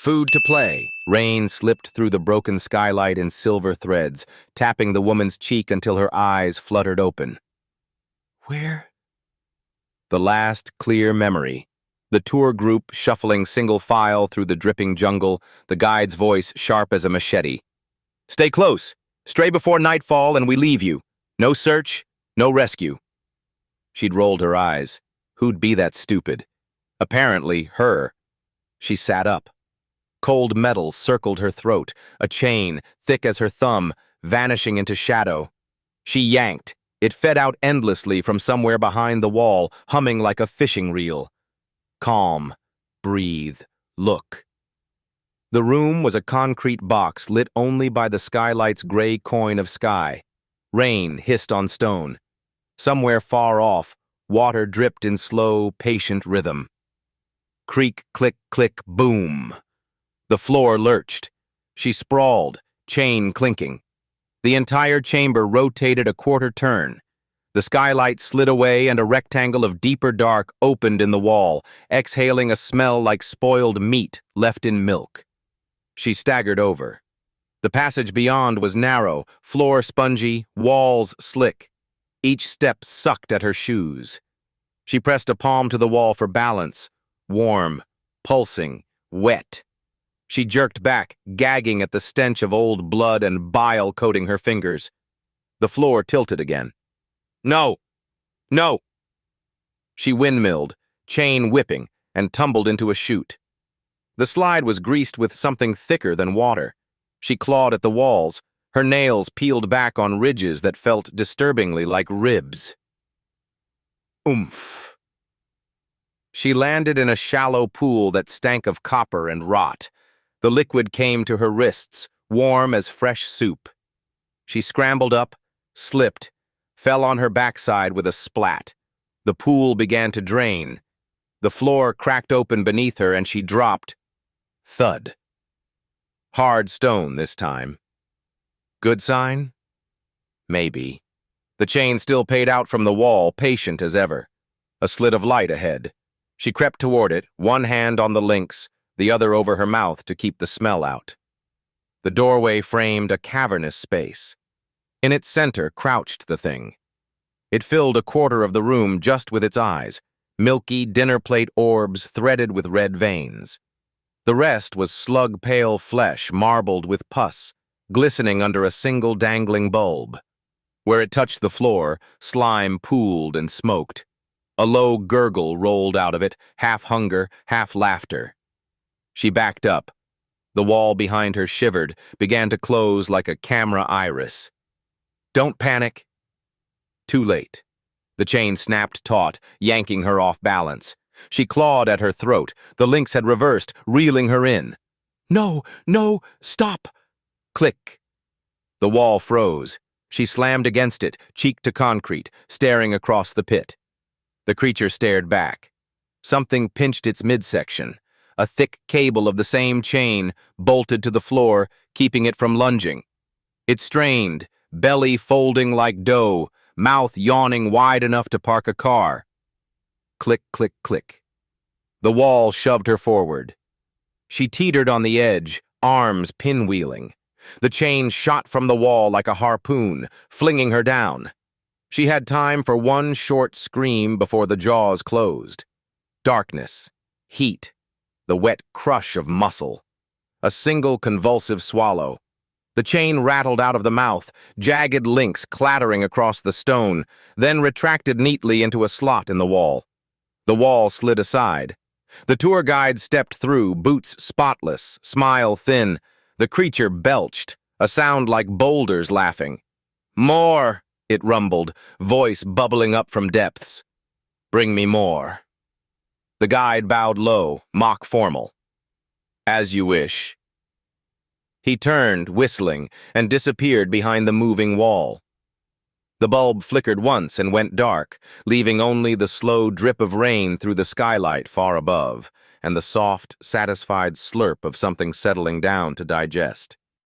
Food to play. Rain slipped through the broken skylight in silver threads, tapping the woman's cheek until her eyes fluttered open. Where? The last clear memory. The tour group shuffling single file through the dripping jungle, the guide's voice sharp as a machete. Stay close. Stray before nightfall and we leave you. No search, no rescue. She'd rolled her eyes. Who'd be that stupid? Apparently, her. She sat up. Cold metal circled her throat, a chain, thick as her thumb, vanishing into shadow. She yanked. It fed out endlessly from somewhere behind the wall, humming like a fishing reel. Calm. Breathe. Look. The room was a concrete box lit only by the skylight's gray coin of sky. Rain hissed on stone. Somewhere far off, water dripped in slow, patient rhythm. Creak, click, click, boom. The floor lurched. She sprawled, chain clinking. The entire chamber rotated a quarter turn. The skylight slid away and a rectangle of deeper dark opened in the wall, exhaling a smell like spoiled meat left in milk. She staggered over. The passage beyond was narrow, floor spongy, walls slick. Each step sucked at her shoes. She pressed a palm to the wall for balance. Warm, pulsing, wet. She jerked back, gagging at the stench of old blood and bile coating her fingers. The floor tilted again. No! No! She windmilled, chain whipping, and tumbled into a chute. The slide was greased with something thicker than water. She clawed at the walls, her nails peeled back on ridges that felt disturbingly like ribs. Oomph. She landed in a shallow pool that stank of copper and rot. The liquid came to her wrists, warm as fresh soup. She scrambled up, slipped, fell on her backside with a splat. The pool began to drain. The floor cracked open beneath her and she dropped. Thud. Hard stone this time. Good sign? Maybe. The chain still paid out from the wall, patient as ever. A slit of light ahead. She crept toward it, one hand on the links, the other over her mouth to keep the smell out. The doorway framed a cavernous space. In its center crouched the thing. It filled a quarter of the room just with its eyes, milky dinner plate orbs threaded with red veins. The rest was slug-pale flesh marbled with pus, glistening under a single dangling bulb. Where it touched the floor, slime pooled and smoked. A low gurgle rolled out of it, half hunger, half laughter. She backed up. The wall behind her shivered, began to close like a camera iris. Don't panic. Too late. The chain snapped taut, yanking her off balance. She clawed at her throat. The links had reversed, reeling her in. No, no, stop! Click. The wall froze. She slammed against it, cheek to concrete, staring across the pit. The creature stared back. Something pinched its midsection. A thick cable of the same chain bolted to the floor, keeping it from lunging. It strained, belly folding like dough, mouth yawning wide enough to park a car. Click, click, click. The wall shoved her forward. She teetered on the edge, arms pinwheeling. The chain shot from the wall like a harpoon, flinging her down. She had time for one short scream before the jaws closed. Darkness, heat, the wet crush of muscle. A single convulsive swallow. The chain rattled out of the mouth, jagged links clattering across the stone, then retracted neatly into a slot in the wall. The wall slid aside. The tour guide stepped through, boots spotless, smile thin. The creature belched, a sound like boulders laughing. More, it rumbled, voice bubbling up from depths. Bring me more. The guide bowed low, mock formal. As you wish. He turned, whistling, and disappeared behind the moving wall. The bulb flickered once and went dark, leaving only the slow drip of rain through the skylight far above, and the soft, satisfied slurp of something settling down to digest.